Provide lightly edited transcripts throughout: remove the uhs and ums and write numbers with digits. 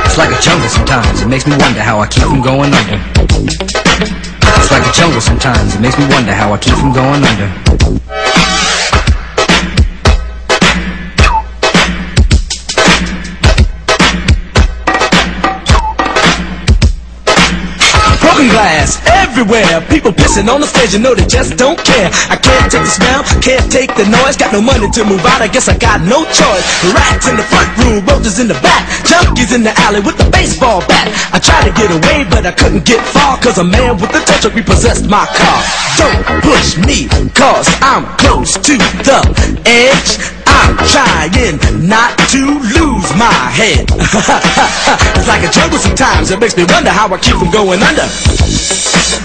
It's like a jungle sometimes, it makes me wonder how I keep from going under. It's like a jungle sometimes, it makes me wonder how I keep from going under. Broken glass everywhere, people pissing on the stage, you know they just don't care. I can't take the smell, can't take the noise, got no money to move out, I guess I got no choice. Rats in the front room, roaches in the back, junkies in the alley with a baseball bat. I tried to get away, but I couldn't get far, cause a man with a tow truck repossessed my car. Don't push me, cause I'm close to the edge. I'm trying not to lose my head. It's like a jungle sometimes, it makes me wonder how I keep from going under.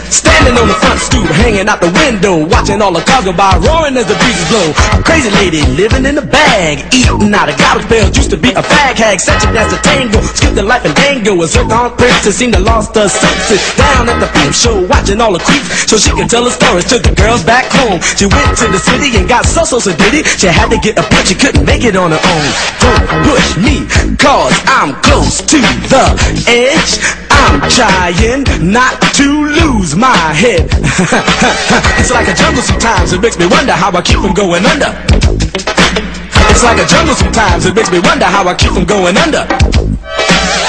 Standing on the front stoop, hanging out the window, watching all the cars go by, roaring as the breezes blow. A crazy lady living in a bag, eating out of garbage pails, used to be a fag hag, such a dance to tango, skipped the life and dango. A zircon princess seemed to lost her senses, down at the peep show, watching all the creeps, so she could tell her stories to the girls back home. She went to the city and got so diddy, she had to get a punch, she couldn't make it on her own. Don't push me, cause I'm close to the edge. I'm trying not to lose my head. It's like a jungle sometimes, it makes me wonder how I keep from going under. It's like a jungle sometimes, it makes me wonder how I keep from going under.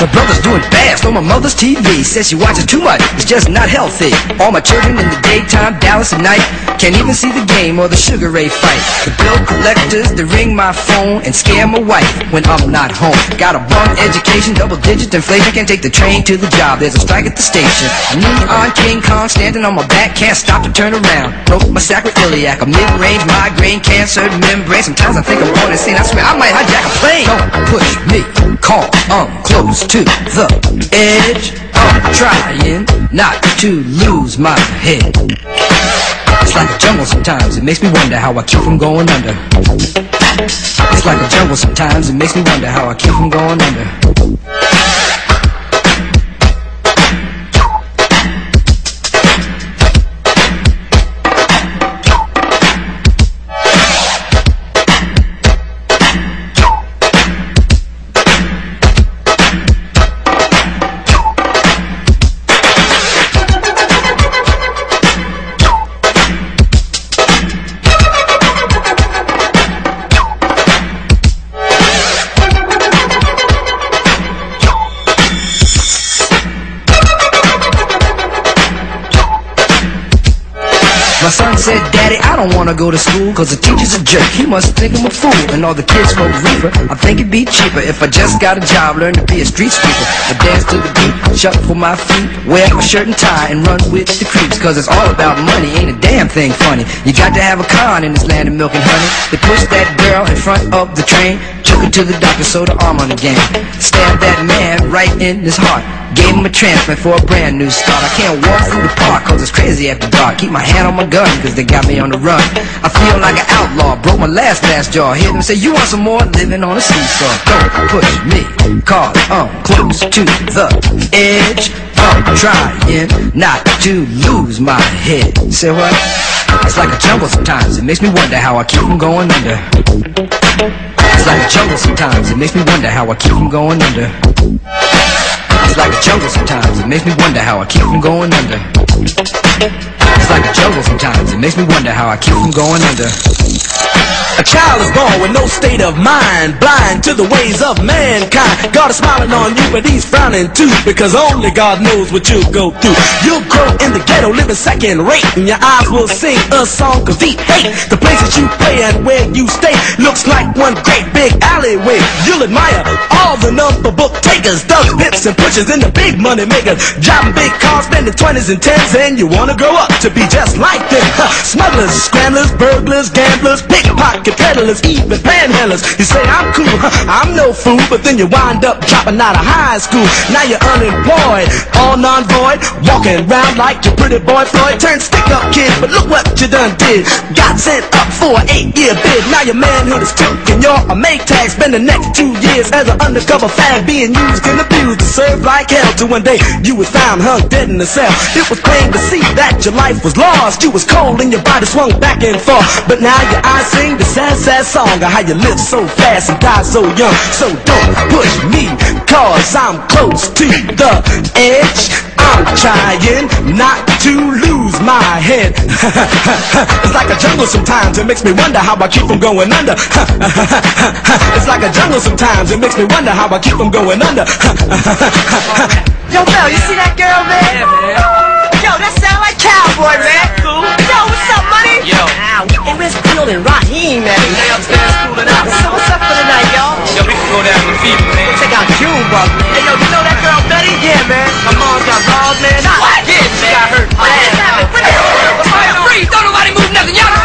My brother's doing fast on my mother's TV. Says she watches too much, it's just not healthy. All my children in the daytime, Dallas at night. Can't even see the game or the Sugar Ray fight. The bill collectors, they ring my phone and scare my wife when I'm not home. Got a bum education, double-digit inflation. Can't take the train to the job, there's a strike at the station. Neon King Kong standing on my back, can't stop to turn around. Broke my sacroiliac, a mid-range migraine, cancer membrane. Sometimes I think I'm going insane, I swear I might hijack a plane. Don't push me, call, I'm close to the edge. I'm trying not to lose my head. It's like a jungle sometimes, it makes me wonder how I keep from going under. It's like a jungle sometimes, it makes me wonder how I keep from going under. My son said, Daddy, I don't wanna go to school, cause the teacher's a jerk, he must think I'm a fool. And all the kids smoke reefer, I think it'd be cheaper if I just got a job, learn to be a street sweeper. I dance to the beat, shuffle my feet, wear my shirt and tie, and run with the creeps. Cause it's all about money, ain't a damn thing funny. You got to have a con in this land of milk and honey. They pushed that girl in front of the train, took her to the doctor, sewed her arm on the game. Stabbed that man right in his heart, gave him a transplant for a brand new start. I can't walk through the park cause it's crazy after dark. Keep my hand on my gun cause they got me on the run. I feel like an outlaw, broke my last jaw. Hear them say, you want some more? Living on a seesaw. Don't push me, cause I'm close to the edge. I'm trying not to lose my head. Say what? It's like a jungle sometimes, it makes me wonder how I keep from going under. It's like a jungle sometimes, it makes me wonder how I keep from going under. It's like a jungle sometimes, it makes me wonder how I keep from going under. It's like a jungle sometimes, it makes me wonder how I keep from going under. A child is born with no state of mind, blind to the ways of mankind. God is smiling on you, but he's frowning too, because only God knows what you'll go through. You'll grow in the ghetto, living second rate, and your eyes will sing a song of deep hate. The places you play and where you stay looks like one great big alleyway. You'll admire all the number book takers, thugs, pimps, and pushers, and the big money makers, driving big cars, spending 20s and 10s, and you wanna grow up to be just like them. Smugglers, scramblers, burglars, gamblers, pickpockets, pocket peddlers, even panhandlers. You say I'm cool, I'm no fool, but then you wind up dropping out of high school. Now you're unemployed, all non-void, walking around like your pretty boy Floyd. Turned stick-up kid, but look what you done did. Got sent up for an 8-year bid. Now your manhood is took and you're a make tag. Spend the next 2 years as an undercover fag, being used and abused to serve like hell. Till one day you was found hung dead in the cell. It was plain to see that your life was lost. You was cold and your body swung back and forth. But now your eyes sing the sad, sad song of how you lived so fast and died so young. So don't push me, cause I'm close to the edge. I'm trying not to lose my head. It's like a jungle sometimes, it makes me wonder how I keep from going under. It's like a jungle sometimes, it makes me wonder how I keep from going under. Yo, Mel, you see that girl, man? Yeah, man. Yo, that sound like Cowboy, man. Cool. Yo, what's up, money? Yo. Hey, where's Field and Raheem, man? They upstairs cooling out. So what's up for the night, y'all? Yo, we can go down to the fever, man. Check out Junebug, man. Hey, yo, you know that girl Betty? Yeah, man. My mom's got balls, man. What? Yeah, she got hurt. Freeze! Don't nobody move nothing. Y'all